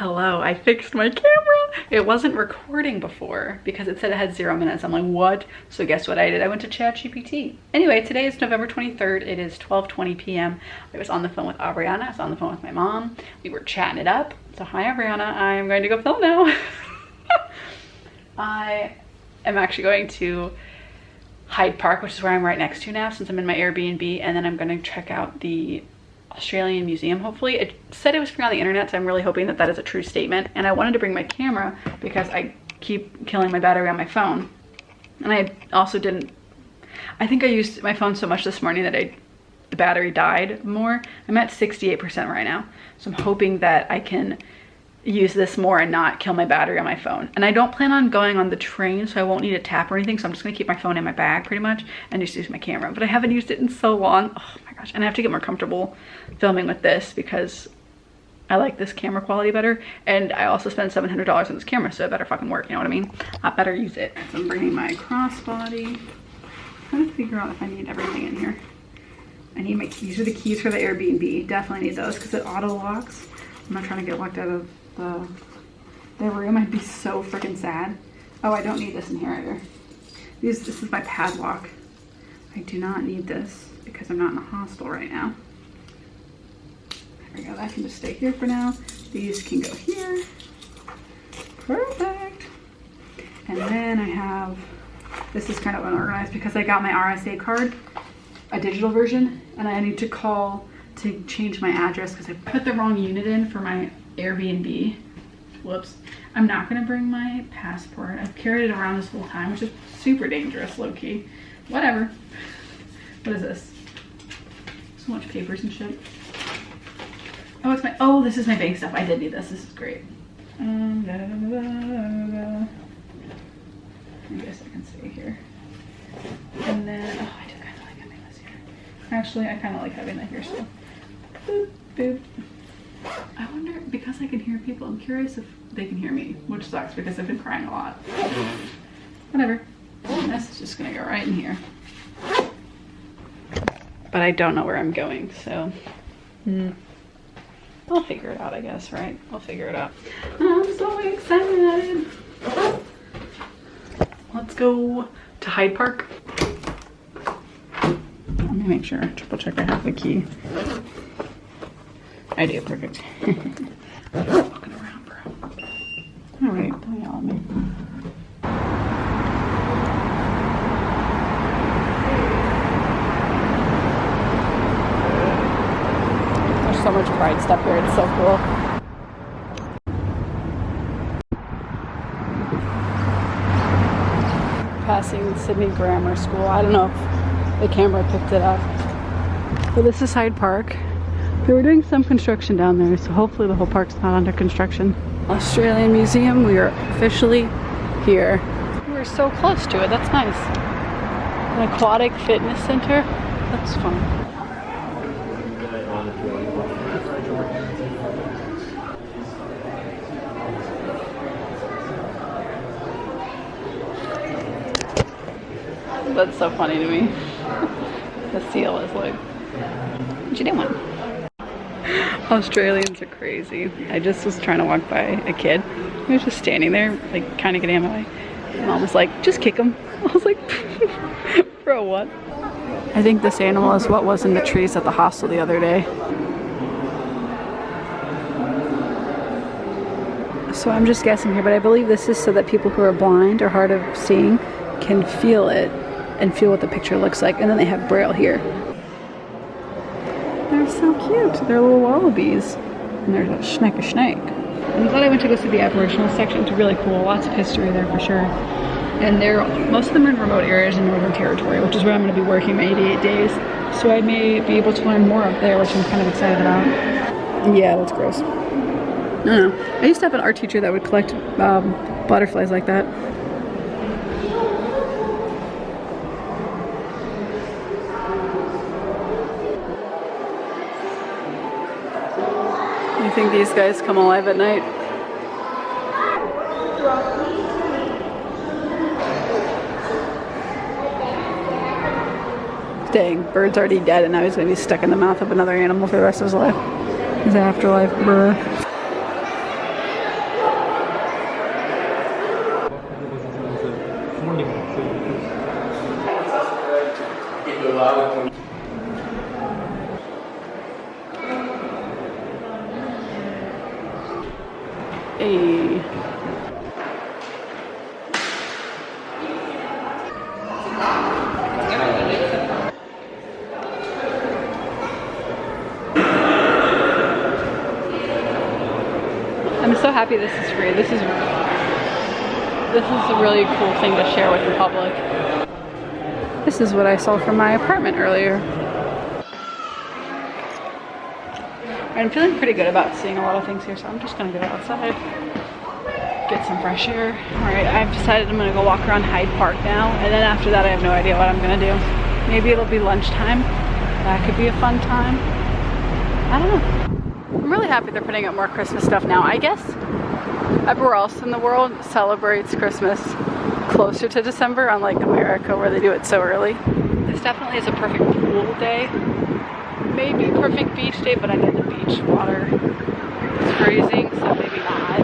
Hello, I fixed my camera. It wasn't recording before because it said it had 0 minutes. I'm like, what? So guess what I did? I went to ChatGPT. Anyway, today is November 23rd. It is 12:20 p.m. I was on the phone with Ariana. I was on the phone with my mom. We were chatting it up. So hi, Ariana. I'm going to go film now. I am actually going to Hyde Park, which is where I'm right next to now since I'm in my Airbnb. And then I'm going to check out the Australian museum, hopefully. It said it was free on the internet, so I'm really hoping that that is a true statement. And I wanted to bring my camera because I keep killing my battery on my phone. And I also didn't, I think I used my phone so much this morning that the battery died more. I'm at 68% right now. So I'm hoping that I can use this more and not kill my battery on my phone. And I don't plan on going on the train, so I won't need a tap or anything. So I'm just gonna keep my phone in my bag pretty much and just use my camera. But I haven't used it in so long. Oh my gosh, and I have to get more comfortable filming with this because I like this camera quality better. And I also spent $700 on this camera, so it better fucking work, you know what I mean? I better use it. So I'm bringing my crossbody. I'm trying to figure out if I need everything in here. I need my keys. These are the keys for the Airbnb. Definitely need those because it auto locks. I'm not trying to get locked out of the room. I'd be so freaking sad. Oh, I don't need this in here either. This is my padlock. I do not need this because I'm not in a hostel right now. There we go. That can just stay here for now. These can go here. Perfect. And then I have, this is kind of unorganized because I got my RSA card, a digital version, and I need to call to change my address because I put the wrong unit in for my Airbnb. Whoops. I'm not gonna bring my passport. I've carried it around this whole time, which is super dangerous, low-key. Whatever. What is this? So much papers and shit. Oh, it's my, oh, this is my bank stuff. I did need this. This is great. I guess I can stay here. And then, oh, I do kind of like having this here. Actually, I kind of like having that here still. Boop, boop. I wonder, because I can hear people, I'm curious if they can hear me, which sucks because I've been crying a lot. Whatever. This is just gonna go right in here. But I don't know where I'm going, so I'll figure it out, I guess, right? I'll figure it out. I'm so excited. Let's go to Hyde Park. Let me make sure, triple check I have the key. I do, perfect. Walking around, bro. All right, don't yell at me. There's so much Pride stuff here, it's so cool. Passing Sydney Grammar School. I don't know if the camera picked it up. But this is Hyde Park. They were doing some construction down there, so hopefully the whole park's not under construction. Australian Museum, we are officially here. We're so close to it, that's nice. An aquatic fitness center, that's fun. That's so funny to me. The seal is like, what you doing? Australians are crazy. I just was trying to walk by a kid. He was just standing there, like kind of getting in my way. Mom was like, just kick him. I was like, bro, what? I think this animal is what was in the trees at the hostel the other day. So I'm just guessing here, but I believe this is so that people who are blind or hard of seeing can feel it and feel what the picture looks like. And then they have Braille here. They're so cute. They're little wallabies. And there's a snake. I'm glad I went to go see the Aboriginal section. It's really cool. Lots of history there for sure. And most of them are in remote areas in Northern Territory, which is where I'm going to be working my 88 days. So I may be able to learn more up there, which I'm kind of excited about. Yeah, that's gross. No. I used to have an art teacher that would collect butterflies like that. You think these guys come alive at night? Dang, bird's already dead and now he's gonna be stuck in the mouth of another animal for the rest of his life. His afterlife, bruh. Hey. I'm so happy this is free. This is a really cool thing to share with the public. This is what I saw from my apartment earlier. I'm feeling pretty good about seeing a lot of things here, so I'm just gonna go outside, get some fresh air. All right, I've decided I'm gonna go walk around Hyde Park now, and then after that I have no idea what I'm gonna do. Maybe it'll be lunchtime. That could be a fun time. I don't know. I'm really happy they're putting up more Christmas stuff now. I guess everywhere else in the world celebrates Christmas closer to December, unlike America where they do it so early. This definitely is a perfect pool day. Maybe perfect beach day, but I get the beach water. It's freezing, so maybe not.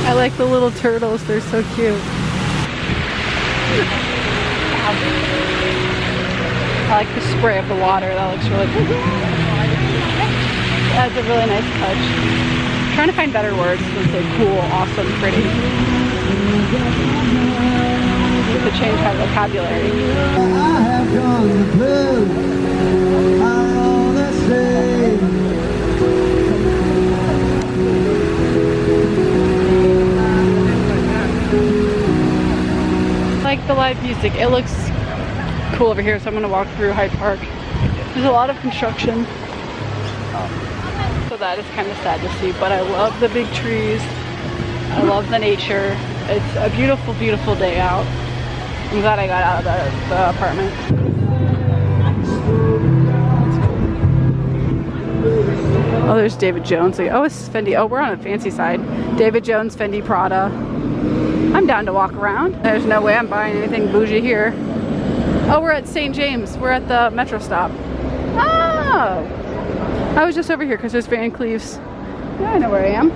I like the little turtles, they're so cute. I like the spray of the water, that looks really cool. That's a really nice touch. I'm trying to find better words than say cool, awesome, pretty. To change my vocabulary. I have gone the blues, all the same. I like the live music. It looks cool over here, so I'm gonna walk through Hyde Park. There's a lot of construction, so that is kind of sad to see, but I love the big trees. I love the nature. It's a beautiful, beautiful day out. I'm glad I got out of the apartment. Oh, there's David Jones. Oh, it's Fendi. Oh, we're on a fancy side. David Jones, Fendi, Prada. I'm down to walk around. There's no way I'm buying anything bougie here. Oh, we're at St. James. We're at the metro stop. Oh! I was just over here because there's Van Cleef's. Yeah, I know where I am.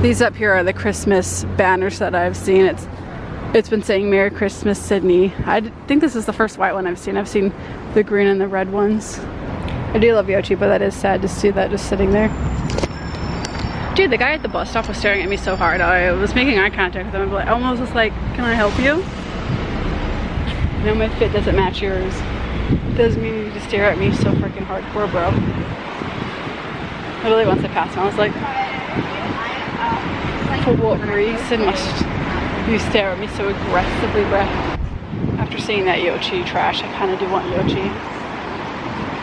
These up here are the Christmas banners that I've seen. It's been saying Merry Christmas, Sydney. I think this is the first white one I've seen. I've seen the green and the red ones. I do love Yochi, but that is sad to see that just sitting there. Dude, the guy at the bus stop was staring at me so hard. I was making eye contact with him. I almost was like, can I help you? No, my fit doesn't match yours. Doesn't mean you need to stare at me so freaking hardcore, bro. Literally once I passed him, I was like, for what reason must you stare at me so aggressively, bruh? After seeing that Yochi trash, I kind of do want Yochi.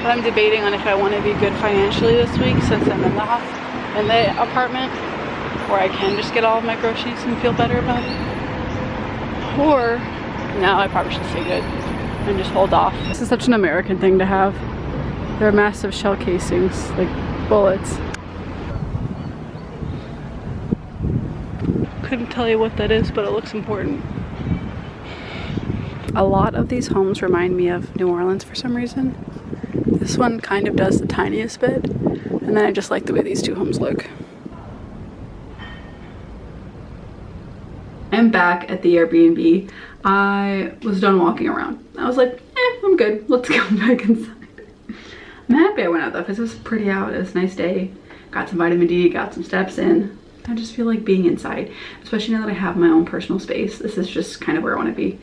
But I'm debating on if I want to be good financially this week since I'm in the apartment, where I can just get all of my groceries and feel better about it. Or, no, I probably should stay good and just hold off. This is such an American thing to have. They're massive shell casings, like bullets. Couldn't tell you what that is, but it looks important. A lot of these homes remind me of New Orleans for some reason. This one kind of does the tiniest bit, and then I just like the way these two homes look. I'm back at the Airbnb. I was done walking around. I was like, I'm good. Let's go back inside. I'm happy I went out though because it was pretty out. It was a nice day. Got some vitamin D, got some steps in. I just feel like being inside, especially now that I have my own personal space. This is just kind of where I want to be.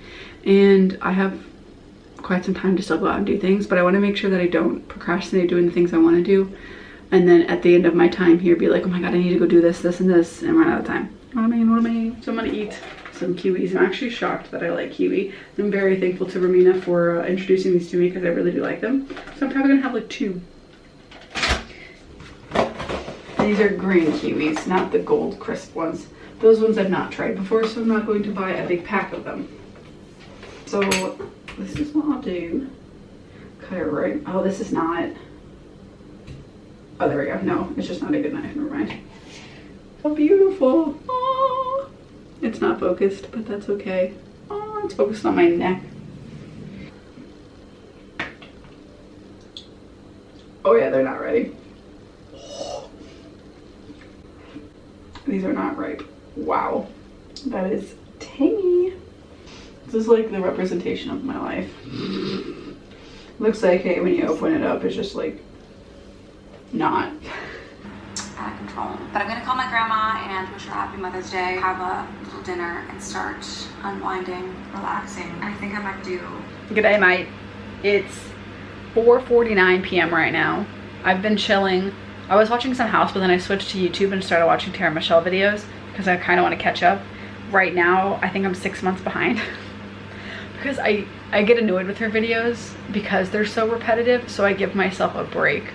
And I have quite some time to still go out and do things, but I want to make sure that I don't procrastinate doing the things I want to do. And then at the end of my time here, be like, oh my God, I need to go do this, this, and this, and run out of time. What do I mean? So I'm gonna eat some kiwis. I'm actually shocked that I like kiwi. I'm very thankful to Romina for introducing these to me because I really do like them. So I'm probably gonna have like 2. These are green kiwis, not the gold crisp ones. Those ones I've not tried before, so I'm not going to buy a big pack of them. So this is what I'll do. Cut it right. Oh, this is not. Oh, there we go. No, it's just not a good knife. Never mind. So beautiful. Oh, it's not focused, but that's okay. Oh, it's focused on my neck. Oh yeah, they're not ready. These are not ripe. Wow, that is tangy. This is like the representation of my life. Looks like, hey, when you open it up, it's just like not out of control. But I'm gonna call my grandma and wish her happy Mother's Day, have a little dinner, and start unwinding, relaxing. And I think I might do. Good day, mate. It's 4:49 p.m. right now. I've been chilling. I was watching some house, but then I switched to YouTube and started watching Tara Michelle videos because I kind of want to catch up. Right now, I think I'm 6 months behind because I get annoyed with her videos because they're so repetitive. So I give myself a break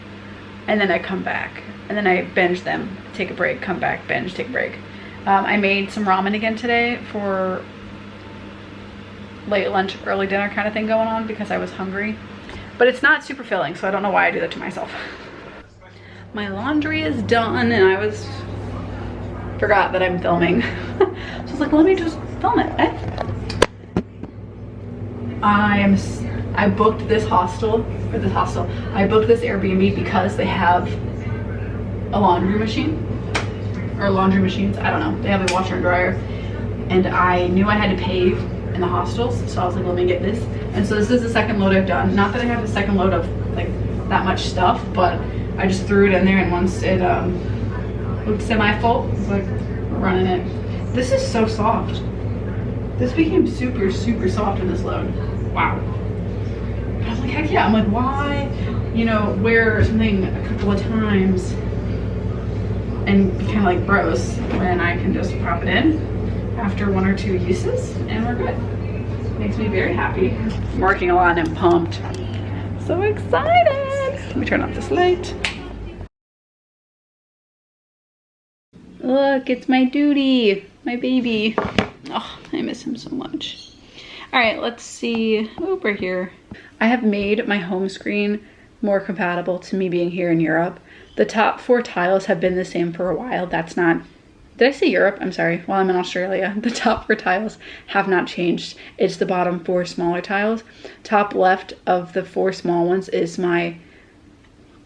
and then I come back and then I binge them, take a break, come back, binge, take a break. I made some ramen again today for late lunch, early dinner kind of thing going on because I was hungry. But it's not super filling, so I don't know why I do that to myself. My laundry is done and I forgot that I'm filming. So I was like, let me just film it, eh? I booked this hostel, I booked this Airbnb because they have a laundry machine, or laundry machines, I don't know. They have a washer and dryer. And I knew I had to pay in the hostels, so I was like, let me get this. And so this is the second load I've done. Not that I have the second load of like that much stuff, but I just threw it in there, and once it looked semi-full, I was like, we're running it. This is so soft. This became super, super soft in this load. Wow. I was like, heck yeah. I'm like, why, you know, wear something a couple of times and be kind of like gross when I can just pop it in after 1 or 2 uses and we're good. Makes me very happy. I'm working a lot and I'm pumped. So excited. Let me turn off this light. Look, it's my duty, my baby. Oh, I miss him so much. All right, let's see over here. I have made my home screen more compatible to me being here in Europe. The top 4 tiles have been the same for a while. That's not, did I say Europe? I'm sorry, while I'm in Australia. The top 4 tiles have not changed. It's the bottom 4 smaller tiles. Top left of the 4 small ones is my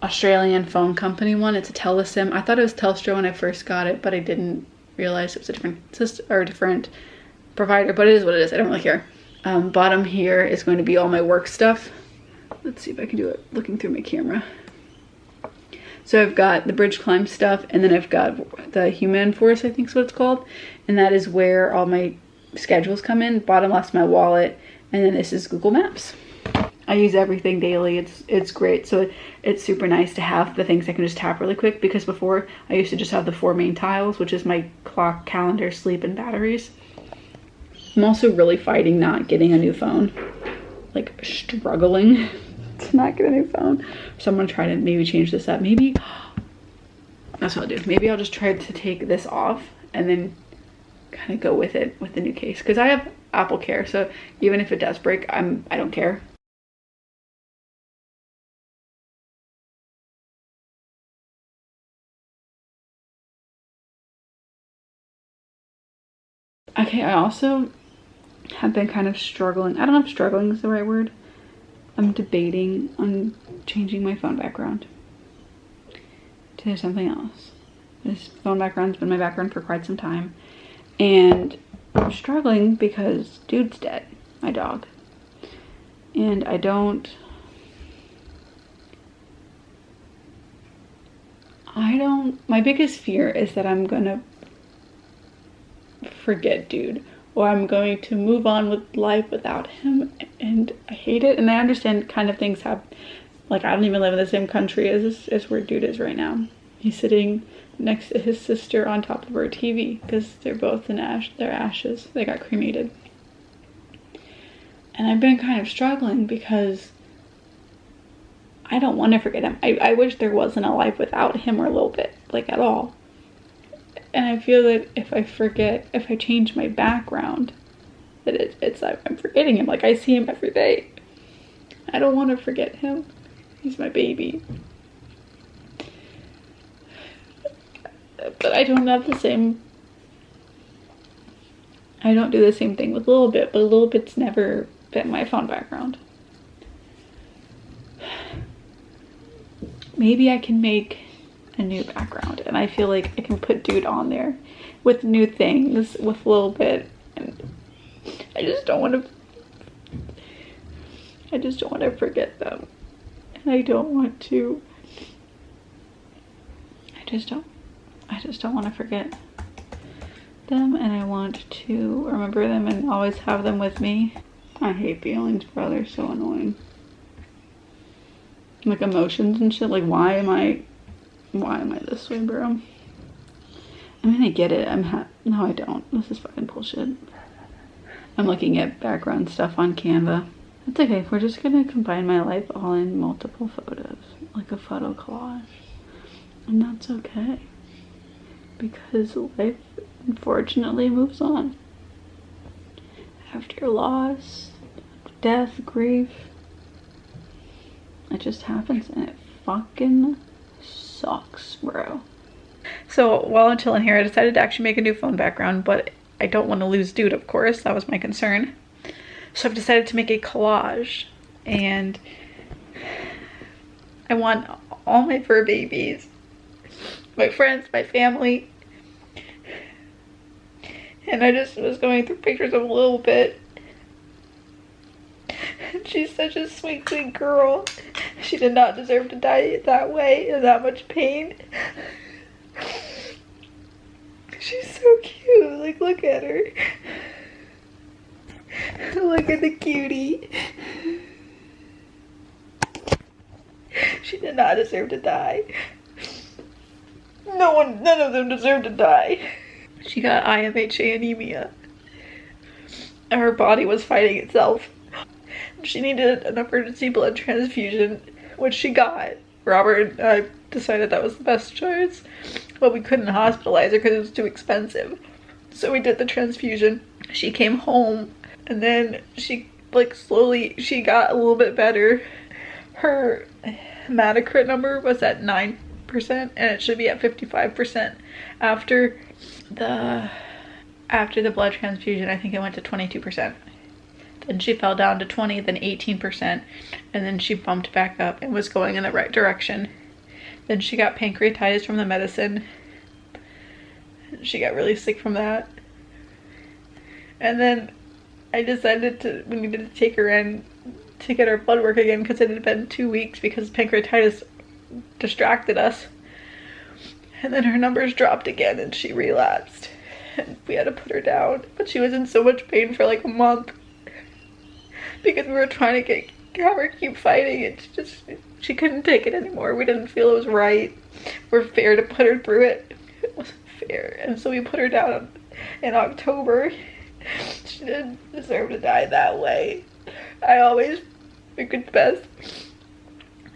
Australian phone company one. It's a Telesim. I thought it was Telstra when I first got it, but I didn't realize it was a different system or a different provider, but it is what it is. I don't really care. Bottom here is going to be all my work stuff. Let's see if I can do it looking through my camera. So I've got the bridge climb stuff, and then I've got the Human Force, I think is what it's called. And that is where all my schedules come in. Bottom left's my wallet, and then this is Google Maps. I use everything daily. It's great. So it's super nice to have the things I can just tap really quick, because before I used to just have the 4 main tiles, which is my clock, calendar, sleep, and batteries. I'm also really fighting not getting a new phone. Like struggling to not get a new phone. So I'm gonna try to maybe change this up. Maybe, that's what I'll do. Maybe I'll just try to take this off and then kind of go with it with the new case. Because I have Apple Care, so even if it does break, I don't care. Okay, I also have been kind of struggling. I don't know if struggling is the right word. I'm debating on changing my phone background to something else. This phone background's been my background for quite some time. And I'm struggling because dude's dead, my dog. And my biggest fear is that I'm gonna forget dude, or I'm going to move on with life without him, and I hate it. And I understand kind of things happen. Like, I don't even live in the same country as where dude is right now. He's sitting next to his sister on top of her TV because they're both in their ashes. They got cremated. And I've been kind of struggling because I don't want to forget him. I wish there wasn't a life without him, or a little bit, like at all. And I feel that if I change my background, that it's I'm forgetting him. Like, I see him every day. I don't want to forget him. He's my baby. But I don't have the same, I don't do the same thing with Little Bit, but Little Bit's never been my phone background. Maybe I can make a new background, and I feel like I can put dude on there with new things, with a little bit, and I just don't want to forget them, and I don't want to. I just don't want to forget them, and I want to remember them and always have them with me. I hate feelings, bro. They're so annoying. Like emotions and shit. Like, why am I this way, bro? I mean, I get it. No, I don't. This is fucking bullshit. I'm looking at background stuff on Canva. It's okay. We're just gonna combine my life all in multiple photos, like a photo collage. And that's okay. Because life, unfortunately, moves on. After loss, death, grief, it just happens, and it fucking sucks, bro. So while I'm chilling here, I decided to actually make a new phone background, but I don't want to lose dude, of course. That was my concern. So I've decided to make a collage, and I want all my fur babies, my friends, my family. And I just was going through pictures of a little bit. She's such a sweet, sweet girl. She did not deserve to die that way, in that much pain. She's so cute. Like, look at her. Look at the cutie. She did not deserve to die. None of them deserve to die. She got IMHA anemia. Her body was fighting itself. She needed an emergency blood transfusion, which she got. Robert and I decided that was the best choice, but we couldn't hospitalize her because it was too expensive. So we did the transfusion. She came home, and then she, like, slowly, she got a little bit better. Her hematocrit number was at 9%, and it should be at 55%. After the blood transfusion, I think it went to 22%. Then she fell down to 20, then 18%, and then she bumped back up and was going in the right direction. Then she got pancreatitis from the medicine. She got really sick from that. And then I decided we needed to take her in to get her blood work again because it had been 2 weeks because pancreatitis distracted us. And then her numbers dropped again and she relapsed. And we had to put her down. But she was in so much pain for like a month. Because we were trying to have her keep fighting, and she couldn't take it anymore. We didn't feel it was right or fair to put her through it. It wasn't fair, and so we put her down in October. She didn't deserve to die that way. I always think it's best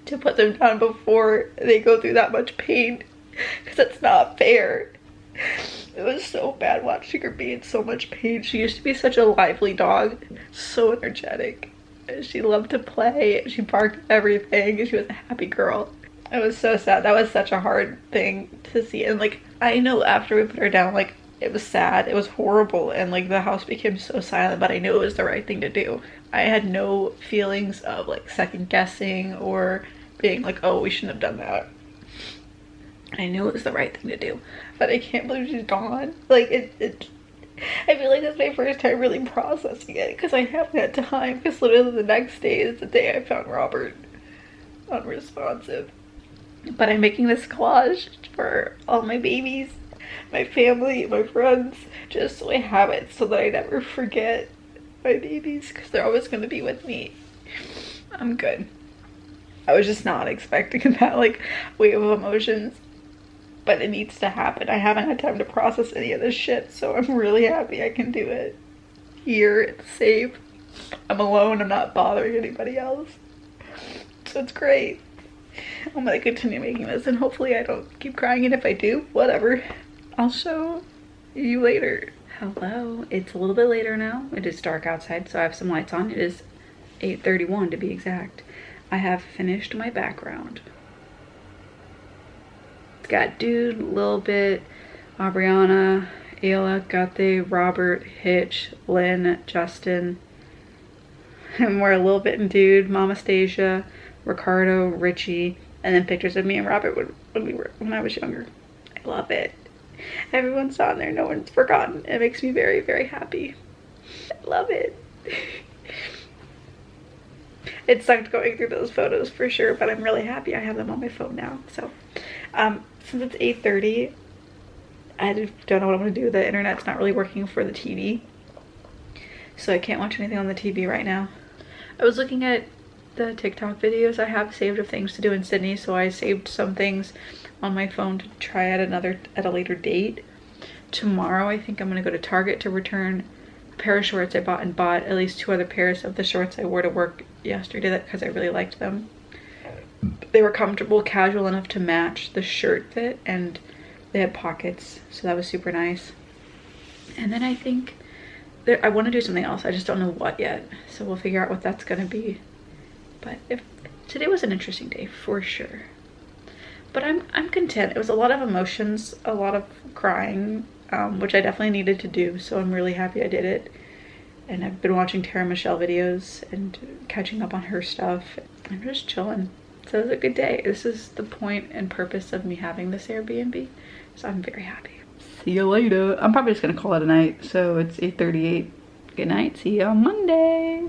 to put them down before they go through that much pain, because it's not fair. It was so bad watching her be in so much pain. She used to be such a lively dog, so energetic. She loved to play, she barked at everything, she was a happy girl. It was so sad. That was such a hard thing to see. And like, I know after we put her down, like, it was sad, it was horrible, and like the house became so silent, but I knew it was the right thing to do. I had no feelings of like second guessing or being like, oh, we shouldn't have done that. I knew it was the right thing to do, but I can't believe she's gone. Like, I feel like that's my first time really processing it, because I haven't had time, because literally the next day is the day I found Robert unresponsive. But I'm making this collage for all my babies, my family, my friends, just so I have it so that I never forget my babies, because they're always going to be with me. I'm good. I was just not expecting that like wave of emotions. But it needs to happen. I haven't had time to process any of this shit, so I'm really happy I can do it. Here, it's safe. I'm alone, I'm not bothering anybody else. So it's great. I'm gonna continue making this, and hopefully I don't keep crying, and if I do, whatever. I'll show you later. Hello, it's a little bit later now. It is dark outside, so I have some lights on. It is 8:31 to be exact. I have finished my background. Got Dude, a little bit, Aubriana, Ayla, Gate, Robert, Hitch, Lynn, Justin, and we're a little bit in Dude, Mama Stasia, Ricardo, Richie, and then pictures of me and Robert when I was younger. I love it. Everyone's on there, no one's forgotten. It makes me very, very happy. I love it. It sucked going through those photos for sure, but I'm really happy I have them on my phone now. So since it's 8:30, I don't know what I'm gonna do. The internet's not really working for the TV, so I can't watch anything on the TV right now. I was looking at the TikTok videos I have saved of things to do in Sydney, so I saved some things on my phone to try at a later date. Tomorrow I think I'm gonna go to Target to return a pair of shorts I bought, and bought at least 2 other pairs of the shorts I wore to work yesterday because I really liked them. They were comfortable, casual enough to match the shirt fit, and they had pockets, so that was super nice. And then I think that I want to do something else. I just don't know what yet, so we'll figure out what that's gonna be. But today was an interesting day for sure. But I'm content. It was a lot of emotions, a lot of crying, which I definitely needed to do, so I'm really happy I did it. And I've been watching Tara Michelle videos and catching up on her stuff. I'm just chilling. So it was a good day. This is the point and purpose of me having this Airbnb, so I'm very happy. See you later. I'm probably just gonna call it a night. So it's 8:38. Good night. See you on Monday.